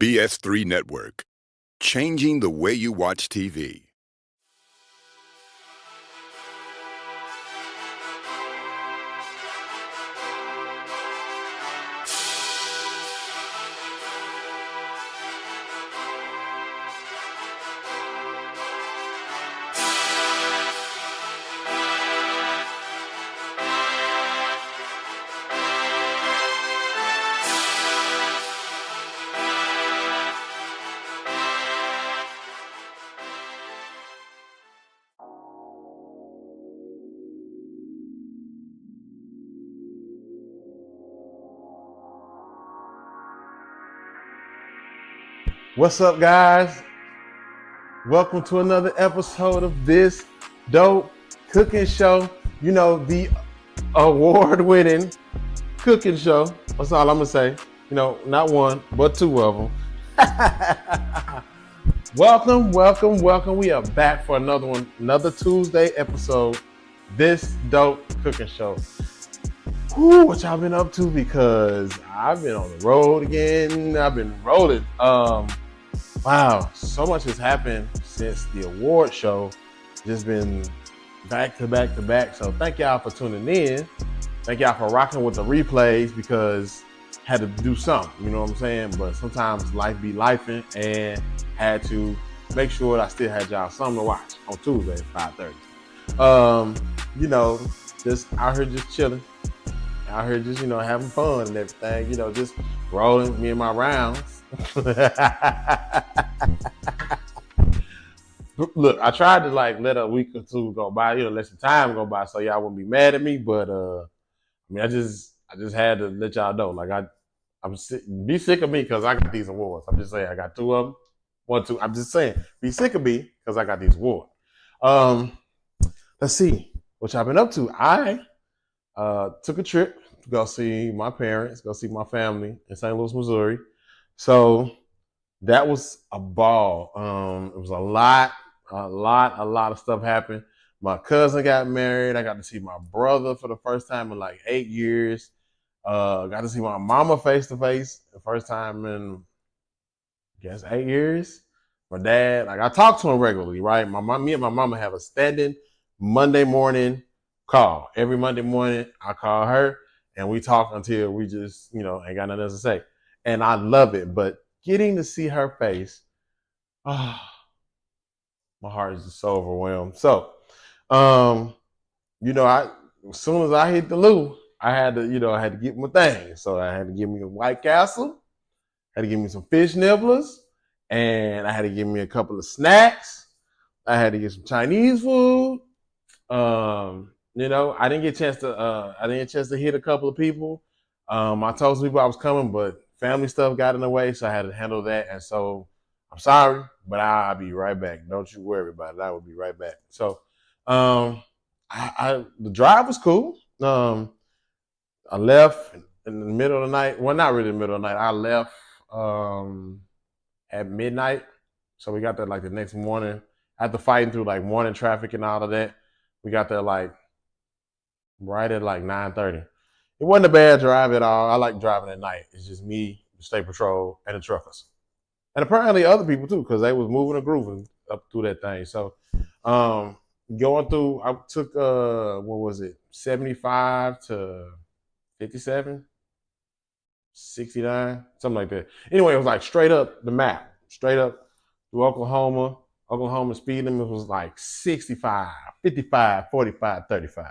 BS3 Network, changing the way you watch TV. What's up, guys? Welcome to another episode of this dope cooking show. You know, the award-winning cooking show. That's all I'm gonna say. You know, not one, but two of them. Welcome. We are back for another one, another Tuesday episode. This dope cooking show. Whew, what y'all been up to? Because I've been on the road again. I've been rolling. Wow, so much has happened since the award show. Just been back to back. So thank y'all for tuning in. Thank y'all for rocking with the replays because had to do something, you know what I'm saying? But sometimes life be lifing and had to make sure I still had y'all something to watch on Tuesday at 5:30. You know, just out here just chilling. Out here just, you know, having fun and everything, you know, just rolling me and my rounds. Look, I tried to let a week or two go by, you know, let some time go by so y'all wouldn't be mad at me, but I mean, I just had to let y'all know, I'm sick, be sick of me because I got these awards. I'm just saying, I got two of them. I'm just saying, be sick of me because I got these awards. Let's see what y'all been up to. I took a trip to go see my parents, go see my family in St. Louis, Missouri. So that was a ball. It was a lot of stuff happened. My cousin got married. I got to see my brother for the first time in like 8 years. Got to see my mama face to face the first time in, I guess, 8 years. My dad, I talk to him regularly, right? Me and my mama have a standing Monday morning call. Every Monday morning, I call her and we talk until we just, you know, ain't got nothing else to say. And I love it, but getting to see her face, my heart is just so overwhelmed. So, you know, as soon as I hit the loo, I had to get my thing. So I had to give me a White Castle, had to give me some fish nibblers, and I had to give me a couple of snacks. I had to get some Chinese food. You know, I didn't get a chance to hit a couple of people. I told some people I was coming, but family stuff got in the way, so I had to handle that. And so I'm sorry, but I'll be right back. Don't you worry about it. I will be right back. So the drive was cool. I left in the middle of the night. Well, not really the middle of the night. I left at midnight. So we got there like the next morning. After fighting through like morning traffic and all of that, we got there like right at like 9:30. It wasn't a bad drive at all. I like driving at night. It's just me, the state patrol, and the truckers. And apparently other people too, because they was moving and grooving up through that thing. So going through, I took, 75 to 57, 69, something like that. Anyway, it was like straight up the map, straight up through Oklahoma. Oklahoma speed limit was like 65, 55, 45, 35.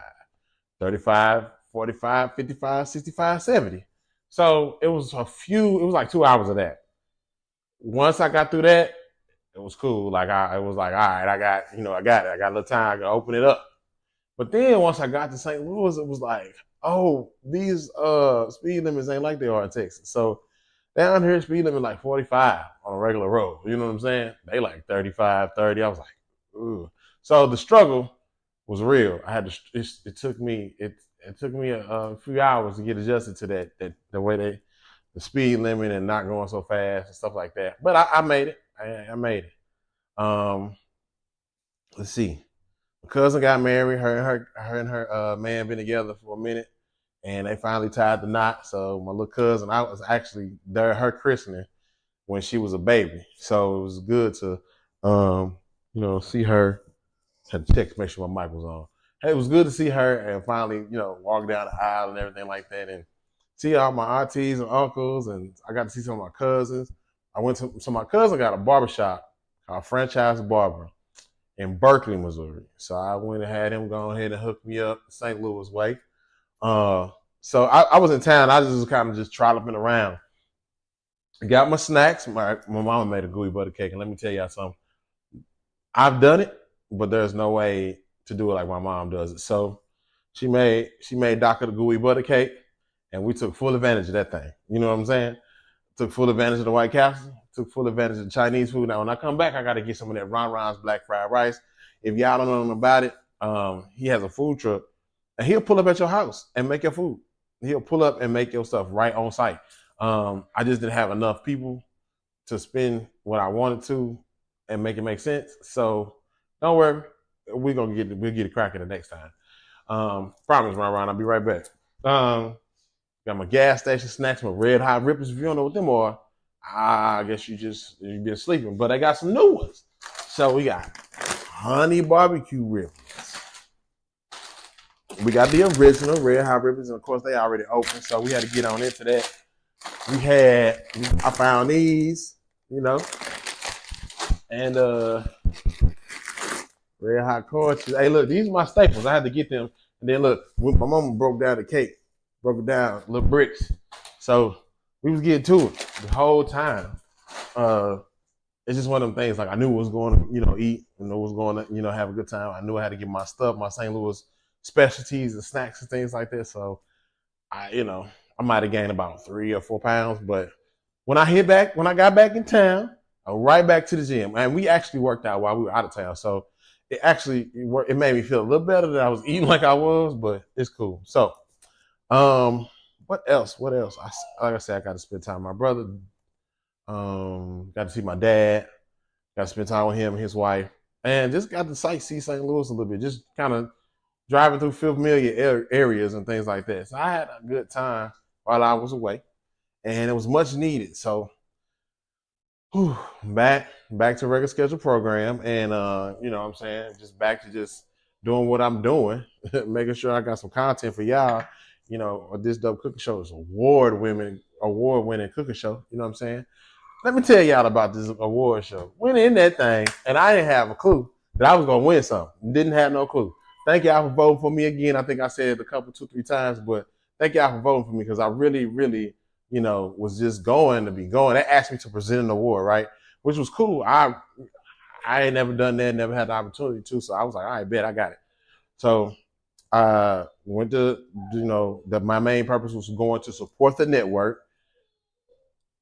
35, 45, 55, 65, 70. So it was like 2 hours of that. Once I got through that, it was cool. It was like, all right, I got it. I got a little time, I can open it up. But then once I got to St. Louis, it was like, oh, these speed limits ain't like they are in Texas. So down here, speed limit like 45 on a regular road. You know what I'm saying? They like 35, 30. I was like, ooh. So the struggle was real. I had to. It took me a few hours to get adjusted to that the way the speed limit and not going so fast and stuff like that. But I made it. I made it. Let's see. My cousin got married. Her and her man been together for a minute, and they finally tied the knot. So my little cousin, I was actually there, her christening, when she was a baby. So it was good to, see her. Had to check to make sure my mic was on. Hey, it was good to see her and finally, walk down the aisle and everything like that, and see all my aunties and uncles, and I got to see some of my cousins. So my cousin got a barbershop called Franchise Barber in Berkeley, Missouri. So I went and had him go ahead and hook me up St. Louis way. So I was in town. I was kind of just trolloping around. I got my snacks. My mama made a gooey butter cake, and let me tell y'all something. I've done it, but there's no way to do it like my mom does it. So she made Dr. the gooey butter cake, and we took full advantage of that thing. You know what I'm saying? Took full advantage of the White Castle. Took full advantage of the Chinese food. Now, when I come back, I got to get some of that Ron Ron's black fried rice. If y'all don't know nothing about it, he has a food truck, and he'll pull up at your house and make your food. He'll pull up and make your stuff right on site. I just didn't have enough people to spend what I wanted to and make it make sense. So don't worry, we'll get it cracking the next time. Promise, Ron. I'll be right back. Got my gas station snacks, my Red Hot Rippers. If you don't know what them are, I guess you've been sleeping. But I got some new ones. So we got honey barbecue rippers. We got the original Red Hot Rippers, and of course they already open, so we had to get on into that. I found these, and Red Hot Cordial. Hey, look, these are my staples. I had to get them. And then look, my mama broke down the cake, broke it down, little bricks. So we was getting to it the whole time. It's just one of them things. Like I knew I was going to, eat, and I was going to, have a good time. I knew I had to get my stuff, my St. Louis specialties and snacks and things like that. So I might have gained about 3 or 4 pounds, but when I got back in town, I went right back to the gym, and we actually worked out while we were out of town. So it made me feel a little better that I was eating like I was, but it's cool. So, what else? Like I said, I got to spend time with my brother. Got to see my dad. Got to spend time with him and his wife, and just got to sightsee St. Louis a little bit. Just kind of driving through familiar areas and things like that. So I had a good time while I was away, and it was much needed. So, back to regular schedule program, and what I'm saying, just back to just doing what I'm doing, making sure I got some content for y'all. This Dope Cooking Show is award-winning cooking show. You know what I'm saying? Let me tell y'all about this award show. Went in that thing, and I didn't have a clue that I was gonna win something. Didn't have no clue. Thank y'all for voting for me again. I think I said it a couple, 2-3 times, but thank y'all for voting for me because I really, really, was just going to be going. They asked me to present an award, right? Which was cool. I ain't never done that, never had the opportunity to. So I was like, all right, bet I got it. So I went to, that my main purpose was going to support the network.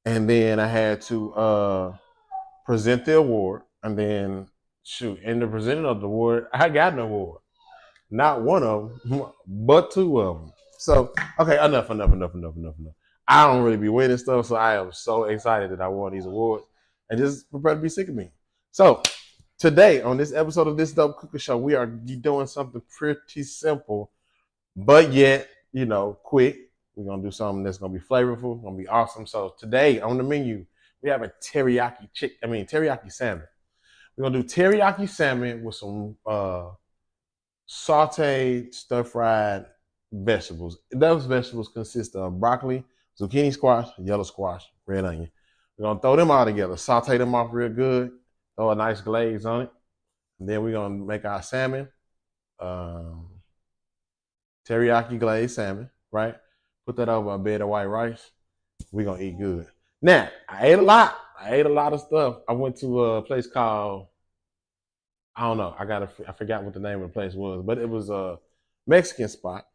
And then I had to present the award. And then, in the presenting of the award, I got an award. Not one of them, but 2 of them. So, okay, enough. I don't really be winning stuff, so I am so excited that I won these awards and just prepare to be sick of me. So, today, on this episode of This Dope Cooking Show, we are doing something pretty simple, but yet, quick. We're going to do something that's going to be flavorful, going to be awesome. So, today, on the menu, we have a teriyaki salmon. We're going to do teriyaki salmon with some sauteed, stir-fried vegetables. Those vegetables consist of broccoli, zucchini squash, yellow squash, red onion. We're going to throw them all together, saute them off real good, throw a nice glaze on it. And then we're going to make our salmon, teriyaki glazed salmon, right? Put that over a bed of white rice. We're going to eat good. Now, I ate a lot. I ate a lot of stuff. I went to a place called, I don't know. I forgot what the name of the place was, but it was a Mexican spot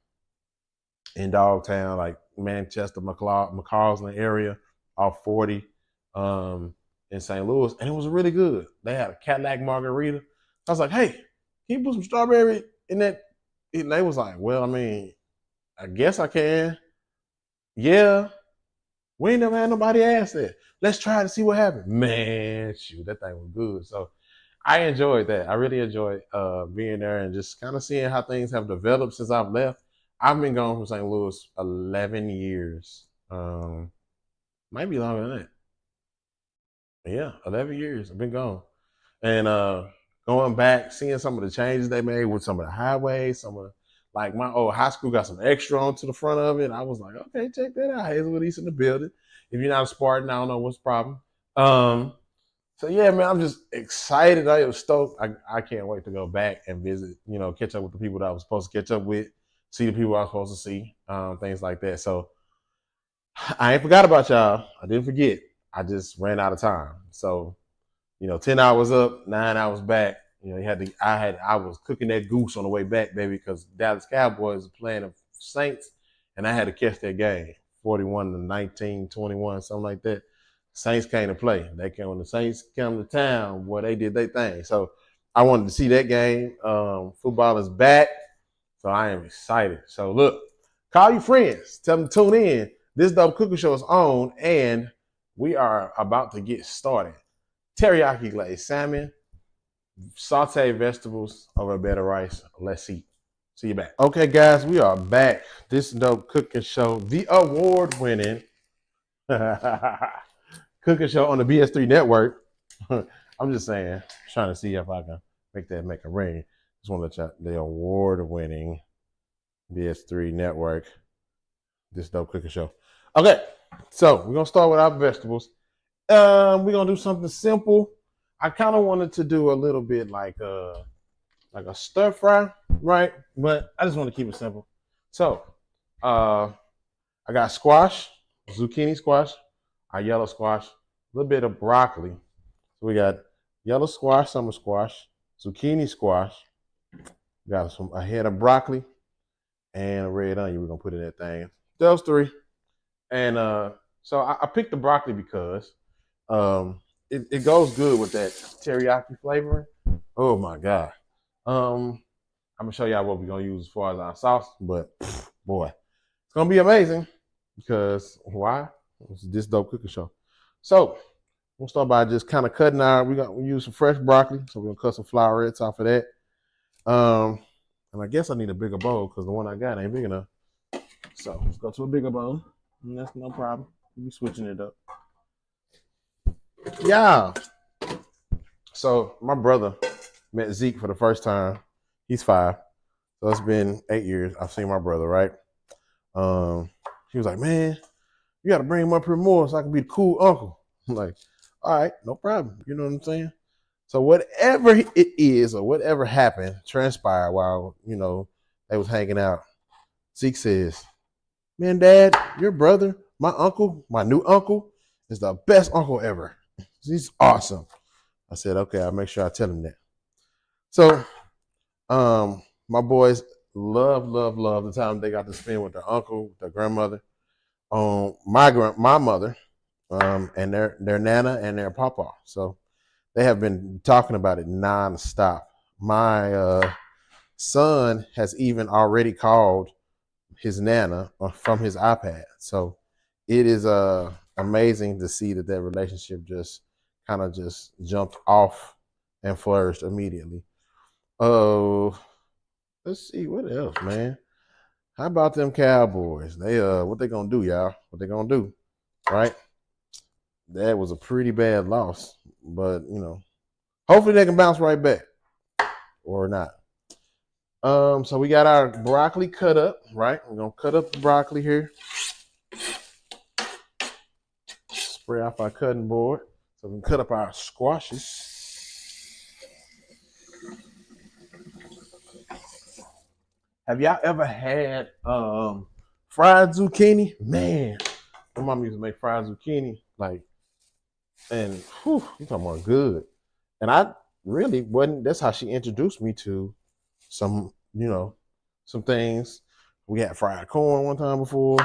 in Dogtown, like Manchester, McCausland area, off 40 in St. Louis. And it was really good. They had a Cadillac margarita. I was like, hey, can you put some strawberry in that? And they was like, well, I guess I can. Yeah. We ain't never had nobody ask that. Let's try to see what happens. Man, shoot, that thing was good. So I enjoyed that. I really enjoyed being there and just kind of seeing how things have developed since I've left. I've been gone from St. Louis 11 years. Might be longer than that. Yeah, 11 years. I've been gone. And going back, seeing some of the changes they made with some of the highways, some of the, like my old high school got some extra onto the front of it. I was like, okay, check that out. Hazelwood East in the building. If you're not a Spartan, I don't know what's the problem. So yeah, man, I'm just excited. I am stoked. I can't wait to go back and visit, catch up with the people that I was supposed to catch up with, see the people I was supposed to see, things like that. So I ain't forgot about y'all. I didn't forget. I just ran out of time. So 10 hours up, 9 hours back. I was cooking that goose on the way back, baby, because Dallas Cowboys are playing the Saints, and I had to catch that game, 41-19, 21, something like that. Saints came to play. When the Saints come to town, boy, they did their thing. So I wanted to see that game. Football is back, so I am excited. So look, call your friends. Tell them to tune in. This Dope Cooking Show is on, and we are about to get started. Teriyaki glazed salmon, sauteed vegetables over a bed of rice. Let's eat. See you back. Okay, guys, we are back. This Dope Cooking Show, the award-winning cooking show on the BS3 network. I'm just saying, trying to see if I can make a ring. Just want to let you the award-winning BS3 network, this Dope Cooking Show. Okay, so we're gonna start with our vegetables. We're gonna do something simple. I kind of wanted to do a little bit like a stir fry, right? But I just want to keep it simple. So, I got squash, zucchini squash, our yellow squash, a little bit of broccoli. So we got yellow squash, summer squash, zucchini squash. We got a head of broccoli and a red onion. We're gonna put in that thing. Those three. And so I picked the broccoli because it goes good with that teriyaki flavoring. Oh my God. I'm gonna show y'all what we're gonna use as far as our sauce, but boy, it's gonna be amazing because why? It's this Dope Cooking Show. So we'll start by just kind of cutting we use some fresh broccoli, so we're gonna cut some flowerets off of that. And I guess I need a bigger bowl because the one I got ain't big enough. So let's go to a bigger bowl. And that's no problem. We'll be switching it up. Yeah. So my brother met Zeke for the first time. He's 5. So it's been 8 years. I've seen my brother, right? He was like, man, you got to bring him up here more so I can be the cool uncle. I'm like, all right, no problem. You know what I'm saying? So whatever it is or whatever happened, transpired while, they was hanging out, Zeke says, man, Dad, your brother, my uncle, my new uncle, is the best uncle ever. He's awesome. I said, okay, I'll make sure I tell him that. So my boys love the time they got to spend with their uncle, their grandmother, my mother, and their nana and their papa. So they have been talking about it nonstop. My son has even already called his nana from his iPad. So it is amazing to see that relationship just kind of just jumped off and flourished immediately. Oh, let's see what else, man. How about them Cowboys? They what they gonna do, y'all? What they gonna do? Right? That was a pretty bad loss, but hopefully they can bounce right back or not. So we got our broccoli cut up, right? We're gonna cut up the broccoli here. Spray off our cutting board. So we can cut up our squashes. Have y'all ever had fried zucchini? Man, my mom used to make fried zucchini, and whew, you talking about good. And I really wasn't, that's how she introduced me to some things. We had fried corn one time before,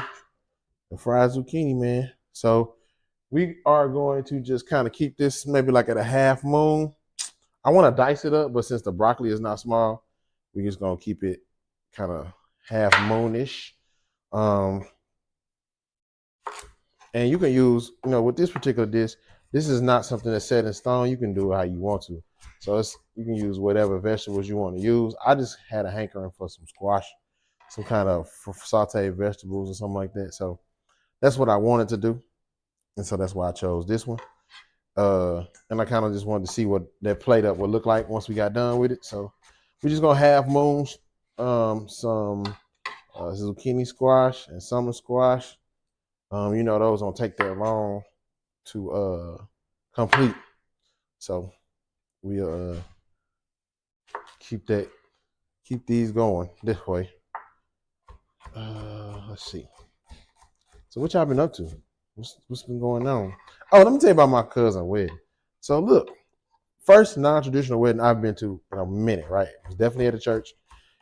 and fried zucchini, man. So we are going to just kind of keep this maybe like at a half moon. I want to dice it up, but since the broccoli is not small, we're just going to keep it kind of half moonish. And you can use, with this particular dish, this is not something that's set in stone. You can do it how you want to. So you can use whatever vegetables you want to use. I just had a hankering for some squash, some kind of sauteed vegetables or something like that. So that's what I wanted to do. And so that's why I chose this one. And I kind of just wanted to see what that plate up would look like once we got done with it. So we're just gonna have moons, some zucchini squash and summer squash. Those don't take that long to complete. So we keep these going this way. Let's see. So what y'all been up to? What's been going on? Oh, let me tell you about my cousin's wedding. So look, first non-traditional wedding I've been to in a minute, right? It was definitely at a church.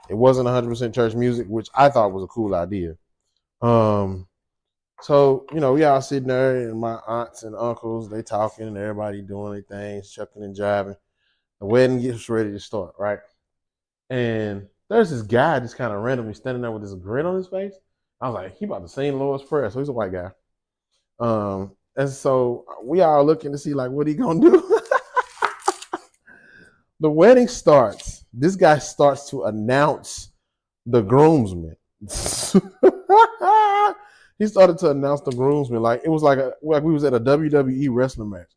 It wasn't 100% church music, which I thought was a cool idea. So, we all sitting there and my aunts and uncles, they talking and everybody doing their things, shucking and jiving. The wedding gets ready to start, right? And there's this guy just kind of randomly standing there with this grin on his face. I was like, he about to sing Lord's Prayer. So he's a white guy. And so we all looking to see like what he gonna do. The wedding starts. This guy starts to announce the groomsmen. He started to announce the groomsmen like it was like we was at a WWE wrestling match.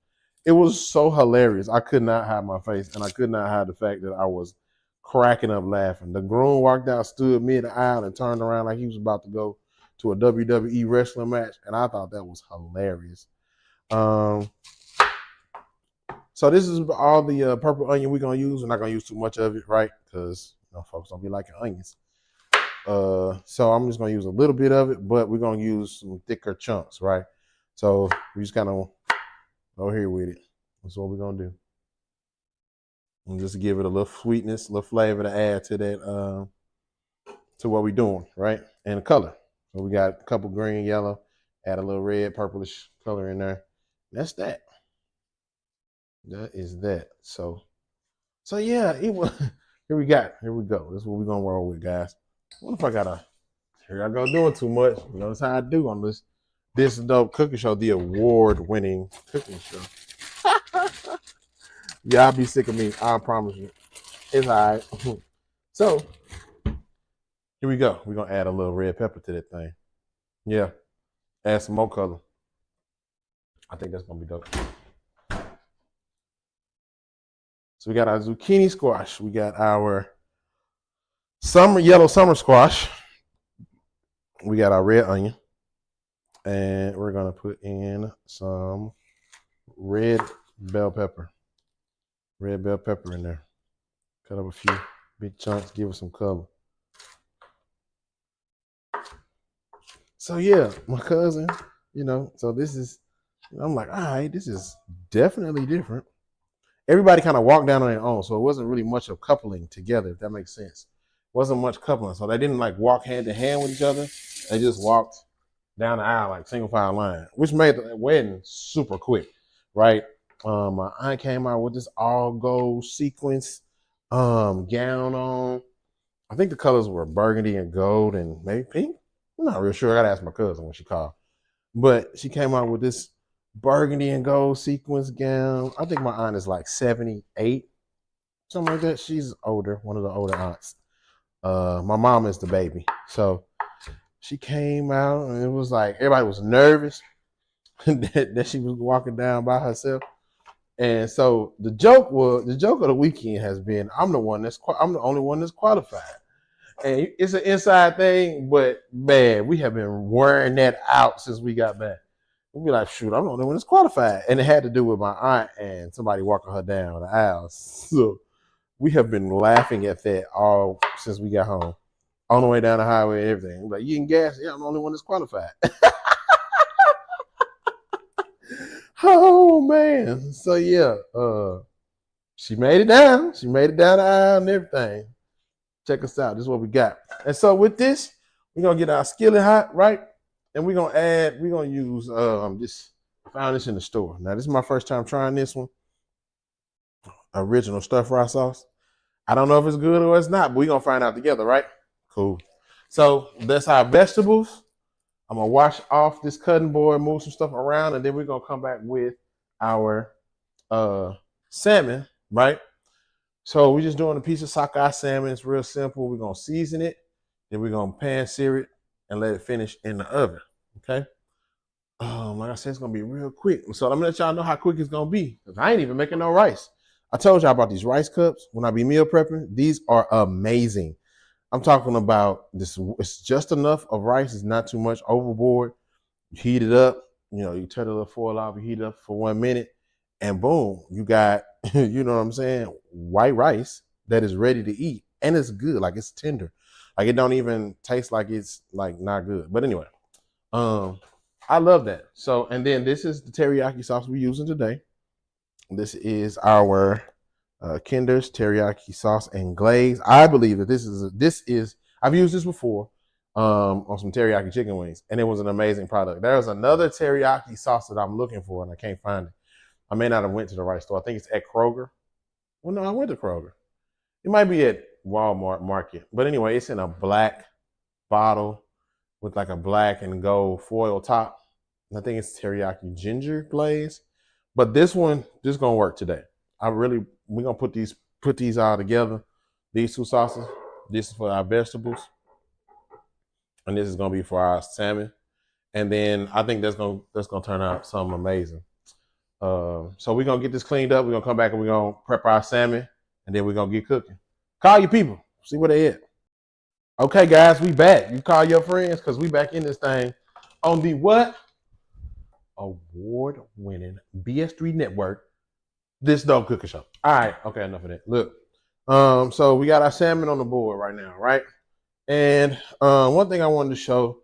It was so hilarious. I could not hide my face, and I could not hide the fact that I was cracking up laughing. The groom walked out, stood mid aisle, and turned around like he was about to go to a WWE wrestling match, and I thought that was hilarious. So this is all the purple onion we're gonna use. We're not gonna use too much of it, right? Because folks don't be liking onions. So I'm just gonna use a little bit of it, but we're gonna use some thicker chunks, right? So we just kind of go here with it. That's what we're gonna do. And just give it a little sweetness, a little flavor to add to that, to what we're doing, right? And the color. So we got a couple green, yellow, add a little red, purplish color in there. That's that. That is that. So yeah, it was. Here we go. This is what we're gonna roll with, guys. What if I gotta? Here I go doing too much. That's how I do on this dope cooking show, the award-winning cooking show. Y'all be sick of me. I promise you. It's all right. So here we go. We're gonna add a little red pepper to that thing. Yeah. Add some more color. I think that's gonna be dope. So we got our zucchini squash. We got our yellow summer squash. We got our red onion. And we're gonna put in some red bell pepper. Red bell pepper in there. Cut up a few big chunks, give it some color. So yeah, my cousin, so this is, I'm like, all right, this is definitely different. Everybody kind of walked down on their own, so it wasn't really much of coupling together, if that makes sense. It wasn't much coupling, so they didn't like walk hand to hand with each other. They just walked down the aisle like single file line, which made the wedding super quick, right? My aunt came out with this all gold sequence gown on. I think the colors were burgundy and gold and maybe pink. I'm not real sure. I gotta ask my cousin when she called. But she came out with this burgundy and gold sequence gown. I think my aunt is like 78, something like that. She's older, one of the older aunts. My mom is the baby. So she came out and it was like everybody was nervous that she was walking down by herself. And so the joke of the weekend has been I'm the only one that's qualified. And it's an inside thing, but man, we have been wearing that out since we got back. We'll be like, shoot, I'm the only one that's qualified. And it had to do with my aunt and somebody walking her down the aisle. So we have been laughing at that all since we got home. On the way down the highway and everything. Like, you getting gas? Yeah, I'm the only one that's qualified. Oh man. So yeah, she made it down. She made it down the aisle and everything. Check us out. This is what we got. And so with this, we're gonna get our skillet hot, right? And we're gonna use this. I found this in the store. Now this is my first time trying this one. Original stir fry sauce. I don't know if it's good or it's not, but we're gonna find out together, right? Cool. So that's our vegetables. I'm gonna wash off this cutting board, move some stuff around, and then we're gonna come back with our salmon, right? So we're just doing a piece of sockeye salmon. It's real simple. We're gonna season it, then we're gonna pan sear it and let it finish in the oven. Okay. Like I said, it's gonna be real quick. So I'm gonna let y'all know how quick it's gonna be. Because I ain't even making no rice. I told y'all about these rice cups when I be meal prepping. These are amazing. I'm talking about this. It's just enough of rice. It's not too much overboard. You heat it up. You know, you turn the little foil off. You heat it up for 1 minute, and boom, you got you know what I'm saying, white rice that is ready to eat, and it's good. Like it's tender. Like it don't even taste like it's like not good. But anyway, I love that. So, and then this is the teriyaki sauce we're using today. This is our Kinder's teriyaki sauce and glaze. I believe that this is I've used this before on some teriyaki chicken wings, and it was an amazing product. There's another teriyaki sauce that I'm looking for, and I can't find it. I may not have went to the right store. I think it's at Kroger. Well, no, I went to Kroger. It might be at Walmart Market, but anyway, it's in a black bottle with like a black and gold foil top. I think it's teriyaki ginger glaze, but this is gonna work today. We're gonna put these all together. These two sauces. This is for our vegetables, and this is gonna be for our salmon. And then I think that's gonna turn out something amazing. So we're gonna get this cleaned up. We're gonna come back and we're gonna prep our salmon, and then we're gonna get cooking. Call your people, see where they at. Okay, guys, we back. You call your friends because we back in this thing on the what? Award-winning BS3 network, This Dope Cooking Show. All right, okay, enough of that. Look, so we got our salmon on the board right now, right? And one thing I wanted to show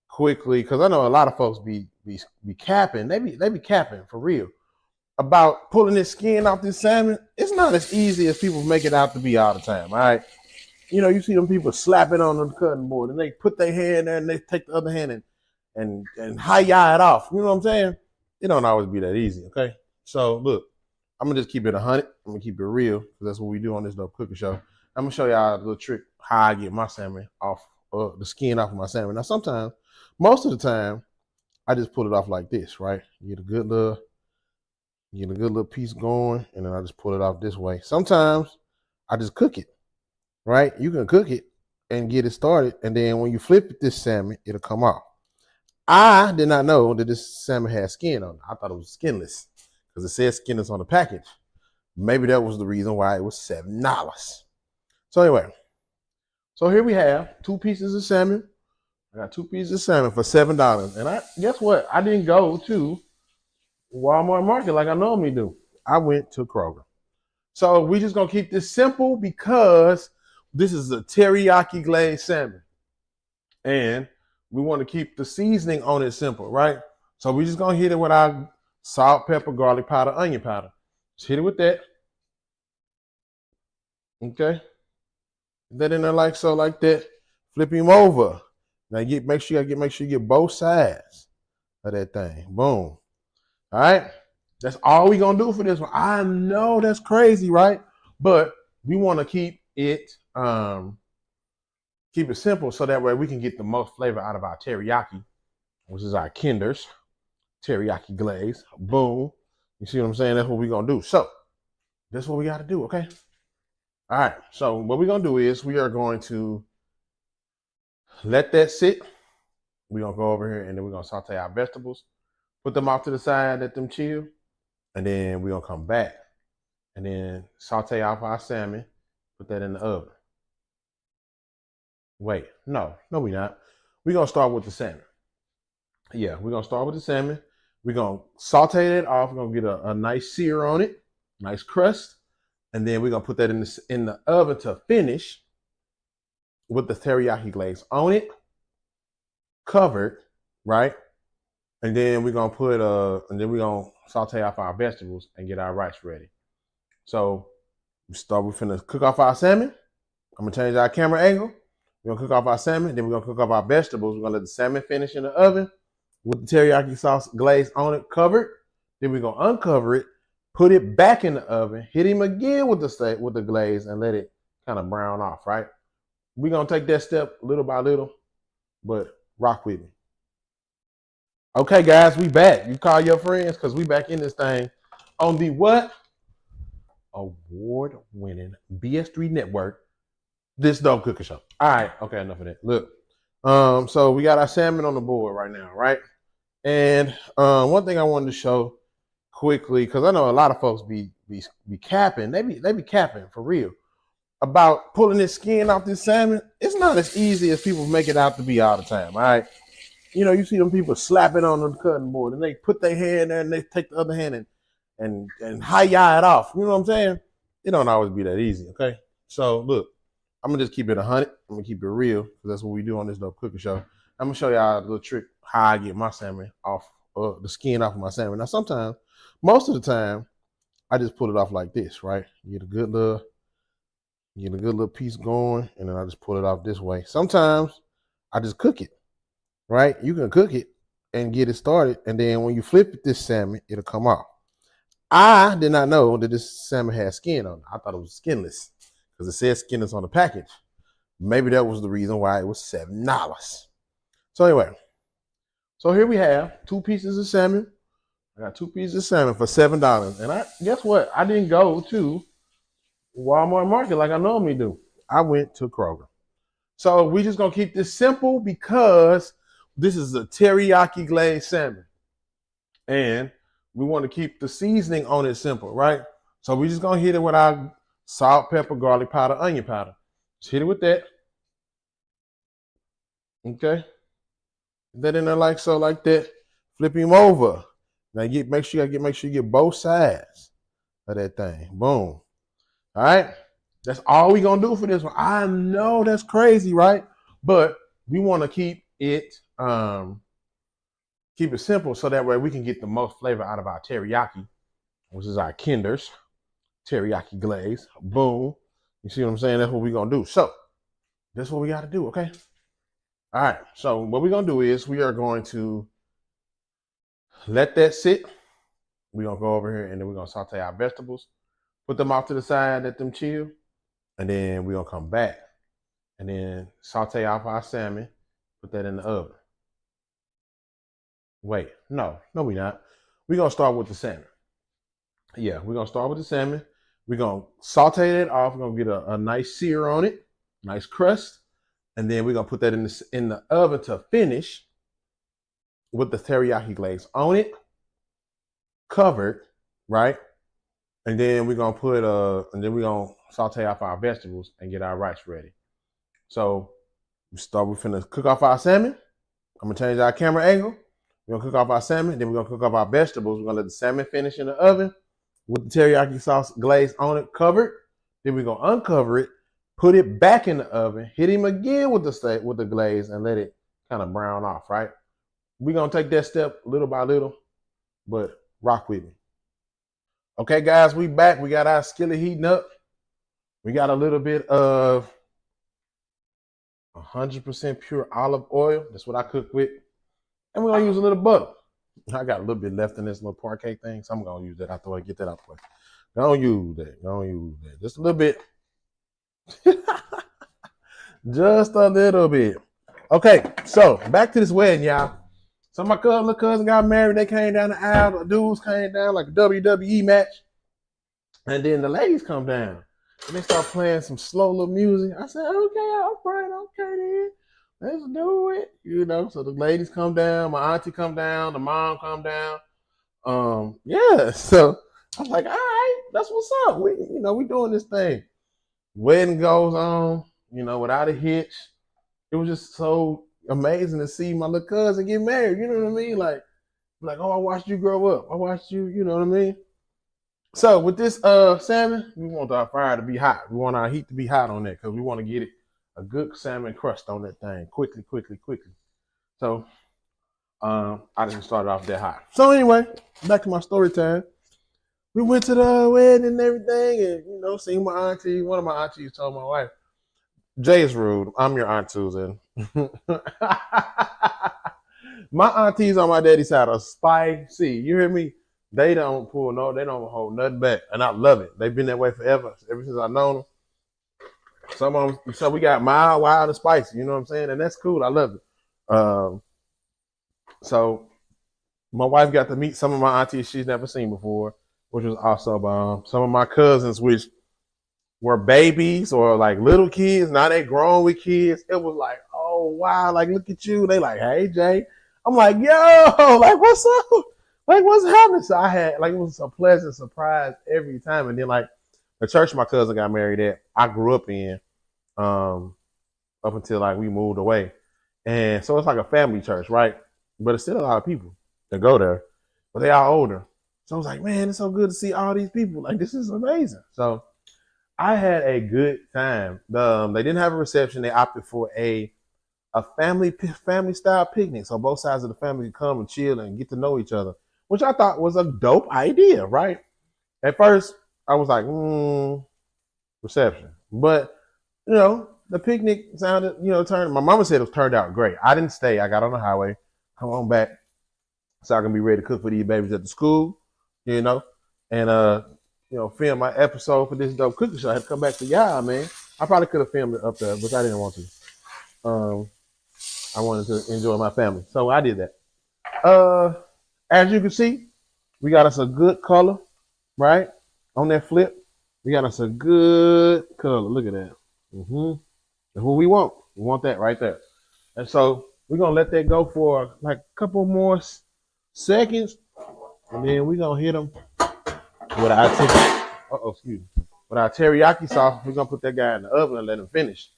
quickly, because I know a lot of folks be capping, they be capping for real about pulling this skin off this salmon. It's not as easy as people make it out to be all the time. All right, you know, you see them people slapping on the cutting board, and they put their hand there, and they take the other hand and hi-ya it off. You know what I'm saying? It don't always be that easy, okay? So look, I'm gonna just keep it 100. I'm gonna keep it real because that's what we do on this Dope Cooking Show. I'm gonna show y'all a little trick how I get my salmon off, the skin off of my salmon. Now sometimes, most of the time, I just pull it off like this, right? Get a good little piece going, and then I just pull it off this way. Sometimes I just cook it, right? You can cook it and get it started, and then when you flip this salmon, it'll come off. I did not know that this salmon had skin on it. I thought it was skinless because it said skinless on the package. Maybe that was the reason why it was $7. So anyway, so here we have 2 pieces of salmon. I got 2 pieces of salmon for $7. And guess what? I didn't go to Walmart Market like I normally do. I went to Kroger. So we just gonna keep this simple because this is a teriyaki glazed salmon. And we want to keep the seasoning on it simple, right? So we're just gonna hit it with our salt, pepper, garlic powder, onion powder. Just hit it with that. Okay. That in there like so, like that. Flip him over. Now make sure you get both sides of that thing. Boom. All right. That's all we gonna do for this one. I know that's crazy, right? But we want to keep it simple so that way we can get the most flavor out of our teriyaki, which is our Kinder's teriyaki glaze. Boom. You see what I'm saying? That's what we're going to do. So that's what we got to do, okay? All right. So what we're going to do is we are going to let that sit. We're going to go over here and then we're going to saute our vegetables, put them off to the side, let them chill. And then we're going to come back and then saute off our salmon, put that in the oven. Wait, no, we're not. We're going to start with the salmon. Yeah, we're going to start with the salmon. We're going to saute it off. We're going to get a nice sear on it, nice crust. And then we're going to put that in the oven to finish with the teriyaki glaze on it, covered, right? And then we're going to saute off our vegetables and get our rice ready. So we're finna cook off our salmon. I'm going to change our camera angle. We're going to cook off our salmon. Then we're going to cook off our vegetables. We're going to let the salmon finish in the oven with the teriyaki sauce glaze on it, covered. Then we're going to uncover it, put it back in the oven, hit him again with the glaze, and let it kind of brown off, right? We're going to take that step little by little, but rock with me. Okay, guys, we back. You call your friends because we back in this thing on the what? Award-winning BS3 network, This Dope Cooking Show. All right, okay, enough of that. Look, so we got our salmon on the board right now, right? And one thing I wanted to show quickly, because I know a lot of folks be capping. They be capping for real about pulling this skin off this salmon. It's not as easy as people make it out to be all the time. All right. You know, you see them people slapping on the cutting board and they put their hand there and they take the other hand and hi-ya it off. You know what I'm saying? It don't always be that easy, okay? So look, I'm gonna just keep it 100. I'm gonna keep it real because that's what we do on this Dope Cooking Show. I'm gonna show y'all a little trick how I get my salmon off, the skin off of my salmon. Now sometimes, most of the time, I just pull it off like this, right? Get a good little piece going, and then I just pull it off this way. Sometimes I just cook it, right? You can cook it and get it started, and then when you flip this salmon, it'll come off. I did not know that this salmon had skin on it. I thought it was skinless because it said skinless on the package. Maybe that was the reason why it was $7. So anyway, so here we have 2 pieces of salmon. I got 2 pieces of salmon for $7. And guess what? I didn't go to Walmart Market like I normally do. I went to Kroger. So we just gonna keep this simple because this is a teriyaki glazed salmon. And we want to keep the seasoning on it simple, right? So we just gonna hit it with our salt, pepper, garlic powder, onion powder. Just hit it with that. Okay. That in there like so, like that. Flip him over. Now make sure you get both sides of that thing. Boom. All right. That's all we gonna do for this one. I know that's crazy, right? But we want to keep it simple so that way we can get the most flavor out of our teriyaki, which is our Kinder's teriyaki glaze. Boom. You see what I'm saying? That's what we're gonna do. So that's what we gotta do, okay? All right. So what we're gonna do is we are going to let that sit. We're gonna go over here and then we're gonna saute our vegetables, put them off to the side, let them chill, and then we're gonna come back and then saute off our salmon, put that in the oven. Wait, no, we're not. We're gonna start with the salmon. Yeah, we're gonna start with the salmon. We're gonna saute it off. We're gonna get a nice sear on it, nice crust, and then we're gonna put that in the oven to finish with the teriyaki glaze on it, covered, right? And then we're gonna we're gonna saute off our vegetables and get our rice ready. So we're finna cook off our salmon. I'm gonna change our camera angle. We're gonna cook off our salmon, then we're gonna cook off our vegetables. We're gonna let the salmon finish in the oven with the teriyaki sauce glaze on it, covered. Then we're gonna uncover it, put it back in the oven, hit him again with the glaze, and let it kind of brown off, right? We're gonna take that step little by little, but rock with me. Okay, guys, we back. We got our skillet heating up. We got a little bit of 100% pure olive oil. That's what I cook with. And we're gonna use a little butter. I got a little bit left in this little parquet thing, so I'm gonna use that after I get that out the way. Don't use that. Just a little bit. Just a little bit. Okay, so back to this wedding, y'all. So my little cousin got married. They came down the aisle. The dudes came down like a WWE match. And then the ladies come down. And they start playing some slow little music. I said, okay, all right, okay then. Let's do it. You know, so the ladies come down, my auntie come down, the mom come down. Yeah, so I was like, all right, that's what's up. We doing this thing. Wedding goes on, without a hitch. It was just so amazing to see my little cousin get married. You know what I mean? Like, oh, I watched you grow up. I watched you, you know what I mean? So with this salmon, we want our fire to be hot. We want our heat to be hot on that because we want to get it a good salmon crust on that thing quickly. So I just started off that hot. So anyway, back to my story time. We went to the wedding and everything, and seen my auntie. One of my aunties told my wife, "Jay is rude. I'm your aunt Susan." My aunties on my daddy's side are spicy. You hear me? They don't hold nothing back, and I love it. They've been that way forever, ever since I've known them. Some of them, so we got mild, wild, and spicy. You know what I'm saying? And that's cool. I love it. So my wife got to meet some of my aunties she's never seen before, which was also some of my cousins, which were babies or like little kids. Now they grown with kids. It was like, oh wow, like look at you. They like, hey Jay. I'm like, yo, like what's up? Like what's happening? So I had like it was a pleasant surprise every time. And then like the church my cousin got married at, I grew up in, um, up until like we moved away. And so it's like a family church, right? But it's still a lot of people that go there, but they are older. So I was like, man, it's so good to see all these people. Like this is amazing. So I had a good time. They didn't have a reception. They opted for a family style picnic, so both sides of the family could come and chill and get to know each other, which I thought was a dope idea. Right? At first, I was like, reception, but the picnic sounded, turned. My mama said it was turned out great. I didn't stay. I got on the highway, come on back, so I can be ready to cook for these babies at the school, you know, and film my episode for this dope cooking show. I had to come back to y'all, man. I probably could have filmed it up there, but I didn't want to. I wanted to enjoy my family, so I did that. As you can see, we got us a good color, right? On that flip, we got us a good color. Look at that. That's what we want. We want that right there. And so we're gonna let that go for like a couple more seconds, and then we're gonna hit them with our with our teriyaki sauce. We're gonna put that guy in the oven and let him finish,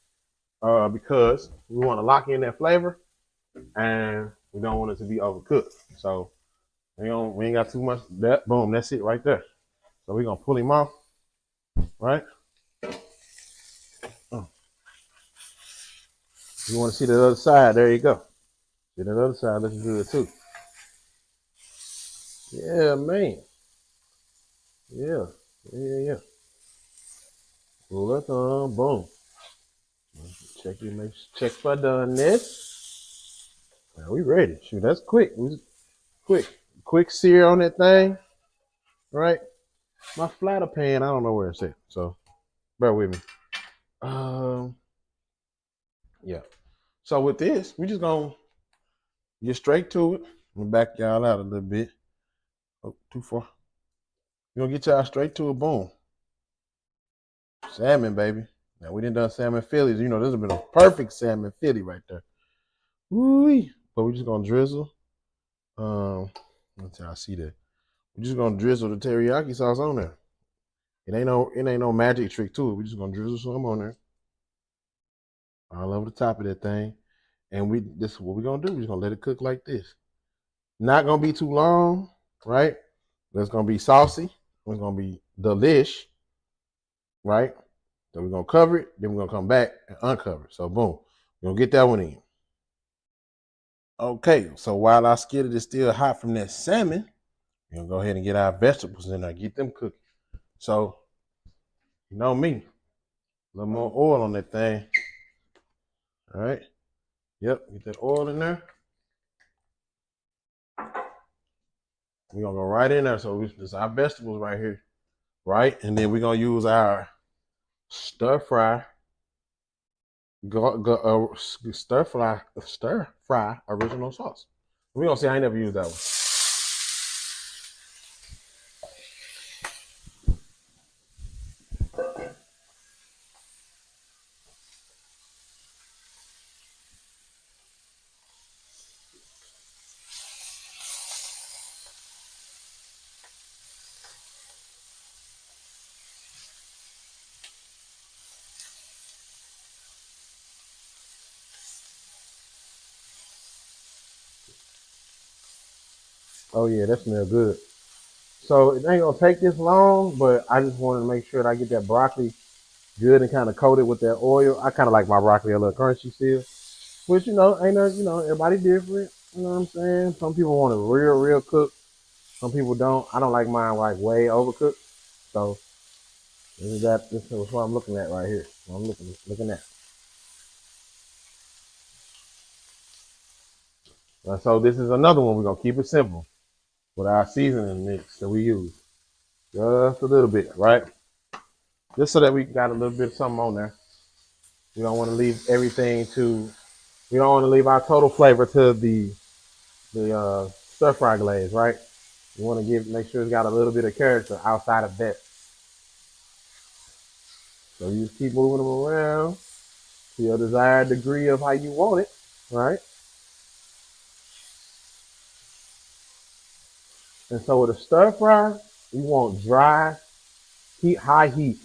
because we want to lock in that flavor, and we don't want it to be overcooked. So we ain't got too much. That boom, that's it right there. So we're gonna pull him off, right? You want to see the other side? There you go. See that other side looking good too. Yeah, man. Yeah. Pull that on, boom. Check for done this. Now we ready. Shoot, that's quick. Quick sear on that thing, right? My flatter pan, I don't know where it's at, so bear with me. Yeah. So with this, we just gonna get straight to it. I'm gonna back y'all out a little bit. Oh, too far. We're gonna get y'all straight to it. Boom. Salmon, baby. Now we done salmon Phillies. This has been a perfect salmon Philly right there. Woo-wee. But we're just gonna drizzle. Let's see, I see that. We're just gonna drizzle the teriyaki sauce on there. It ain't no magic trick to it. We're just gonna drizzle some on there. All over the top of that thing. And this is what we're gonna do. We're just gonna let it cook like this. Not gonna be too long, right? But it's gonna be saucy. It's gonna be delish, right? So we're gonna cover it, then we're gonna come back and uncover it. So boom, we're gonna get that one in. Okay, so while our skillet is still hot from that salmon, we're gonna go ahead and get our vegetables in there, get them cooking. So, you know me, a little more oil on that thing. All right. Yep, get that oil in there. We're gonna go right in there. So this our vegetables right here, right? And then we're gonna use our stir fry original sauce. We're gonna see. I ain't never used that one. Oh yeah, that smells good. So it ain't gonna take this long, but I just wanted to make sure that I get that broccoli good and kind of coated with that oil. I kind of like my broccoli a little crunchy still, which ain't everybody different. You know what I'm saying? Some people want it real cooked. Some people don't. I don't like mine like way overcooked. So this is what I'm looking at right here. What I'm looking at. So this is another one. We're gonna keep it simple with our seasoning mix that we use. Just a little bit, right? Just so that we got a little bit of something on there. We don't want to leave everything we don't want to leave our total flavor to the stir fry glaze, right? We want to make sure it's got a little bit of character outside of that. So you just keep moving them around to your desired degree of how you want it, right? And so with a stir fry, you want dry heat, high heat,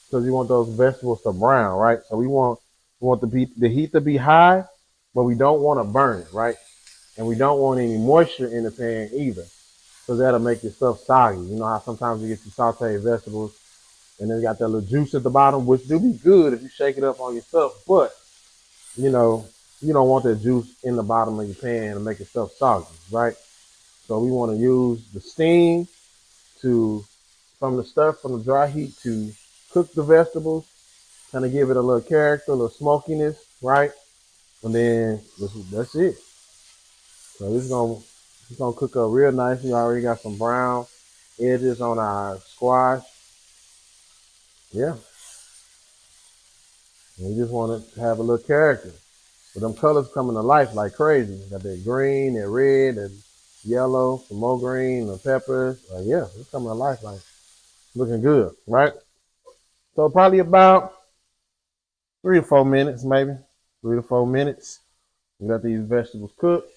because you want those vegetables to brown, right? So we want the heat to be high, but we don't want to burn it, right? And we don't want any moisture in the pan either, because that'll make your stuff soggy. You know how sometimes you get your sauteed vegetables and then you got that little juice at the bottom, which do be good if you shake it up on your stuff, but you know, you don't want that juice in the bottom of your pan to make your stuff soggy, right? So we want to use the steam to from the dry heat to cook the vegetables, kind of give it a little character, a little smokiness, right? And then that's it. So it's gonna cook up real nice. We already got some brown edges on our squash. Yeah, and we just want to have a little character. But them colors coming to life like crazy. Got that green, that red, that yellow, some more green, the peppers. Yeah, it's coming to life like looking good, right? So probably about 3 to 4 minutes, maybe 3 to 4 minutes. We got these vegetables cooked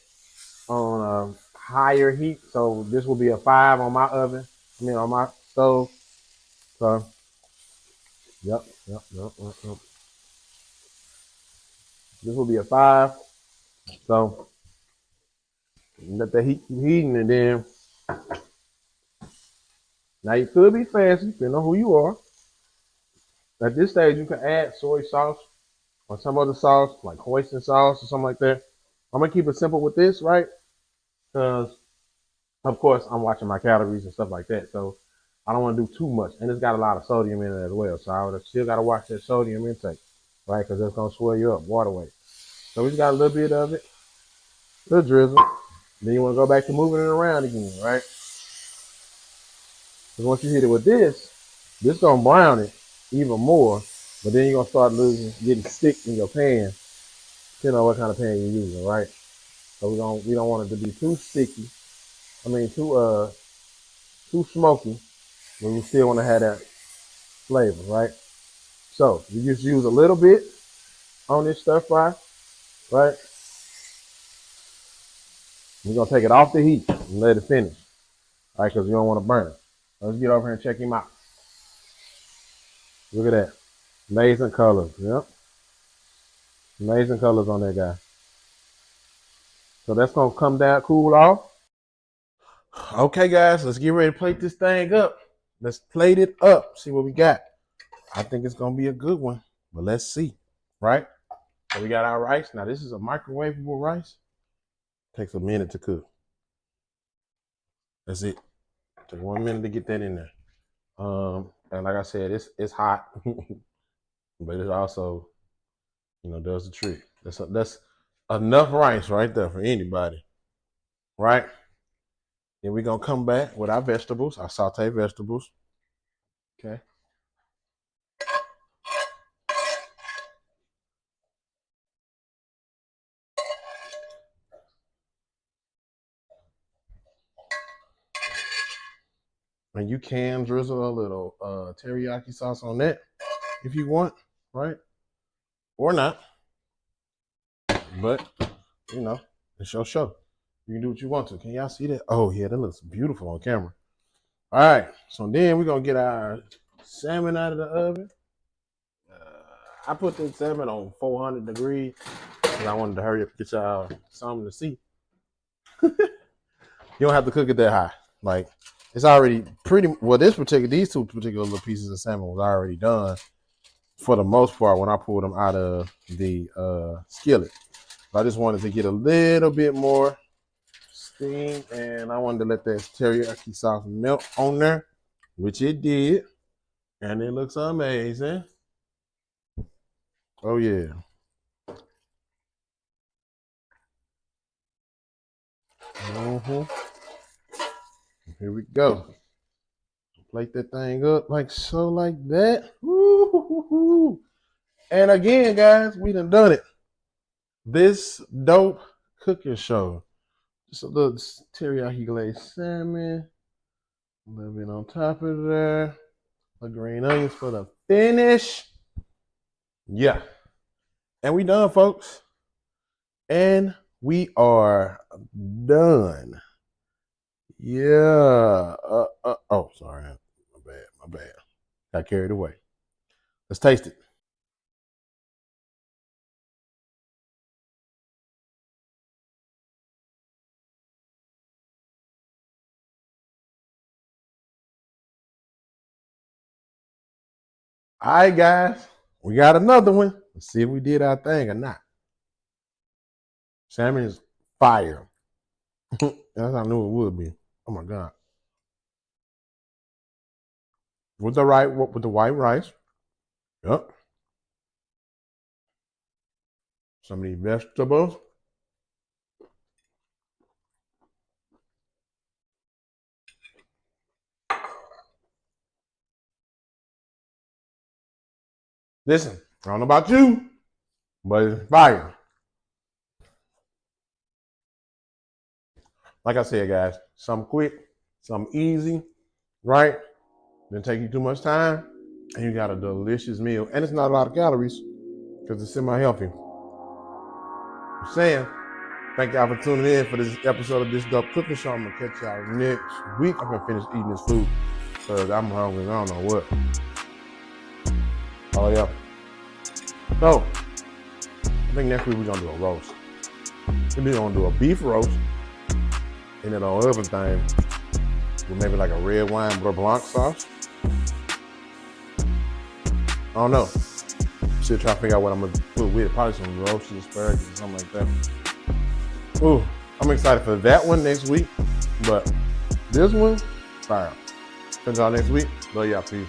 on a higher heat. So this will be a 5 on my oven. I mean on my stove. So yep. This will be a 5. So let the heat keep heating, and then now you could be fancy, depending on who you are. At this stage, you can add soy sauce or some other sauce, like hoisin sauce or something like that. I'm gonna keep it simple with this, right? Because of course I'm watching my calories and stuff like that, so I don't want to do too much, and it's got a lot of sodium in it as well. So I would still got to watch that sodium intake, right? Because it's gonna swell you up, water weight. So we just got a little bit of it, a little drizzle. Then you want to go back to moving it around again, right? Because once you hit it with this gonna brown it even more. But then you're gonna start getting stick in your pan, depending on what kind of pan you're using, right? So we don't want it to be too sticky. I mean too smoky, but we still want to have that flavor, right? So you just use a little bit on this stir fry, right? We're gonna take it off the heat and let it finish, right? Because you don't want to burn it. Let's get over here and check him out. Look at that, amazing colors. Yep, amazing colors on that guy. So that's gonna come down, cool off. Okay, guys, let's get ready to plate this thing up. Let's plate it up. See what we got. I think it's gonna be a good one, but let's see. Right? So we got our rice. Now this is a microwavable rice. Takes a minute to cook. That's it. Take 1 minute to get that in there. And like I said, it's hot, but it also, does the trick. That's enough rice right there for anybody. Right? Then we're gonna come back with our vegetables, our sauteed vegetables. Okay. And you can drizzle a little teriyaki sauce on that if you want, right? Or not. But, it's your show. You can do what you want to. Can y'all see that? Oh, yeah, that looks beautiful on camera. All right. So then we're going to get our salmon out of the oven. I put the salmon on 400 degrees because I wanted to hurry up and get y'all something to see. You don't have to cook it that high. Like, it's already these two particular little pieces of salmon was already done for the most part when I pulled them out of the skillet. I just wanted to get a little bit more steam, and I wanted to let that teriyaki sauce melt on there, which it did, and it looks amazing. Oh yeah. Mm-hmm. Here we go. Plate that thing up like so, like that. Woo-hoo-hoo-hoo. And again, guys, we done it. This dope cooking show. Just a little teriyaki glazed salmon. A little bit on top of there. The green onions for the finish. Yeah. And we done, folks. And we are done. Yeah. Oh, sorry. My bad. Got carried away. Let's taste it. All right, guys. We got another one. Let's see if we did our thing or not. Salmon is fire. That's how I knew it would be. Oh my God. With the white rice. Yep. Some of these vegetables. Listen, I don't know about you, but it's fire. Like I said, guys, some quick, some easy, right? Didn't take you too much time, and you got a delicious meal. And it's not a lot of calories because it's semi-healthy. I'm saying, thank y'all for tuning in for this episode of This Dope Cooking Show. I'm gonna catch y'all next week. I'm gonna finish eating this food because I'm hungry and I don't know what. Oh yeah. So, I think next week we're gonna do a roast. We're gonna do a beef roast, and then on other thing with maybe like a red wine Beurre Blanc sauce. I don't know. Still trying to figure out what I'm gonna put with it. Probably some roasted asparagus or something like that. Ooh, I'm excited for that one next week. But this one, fire. Catch y'all next week. Love y'all. Peace.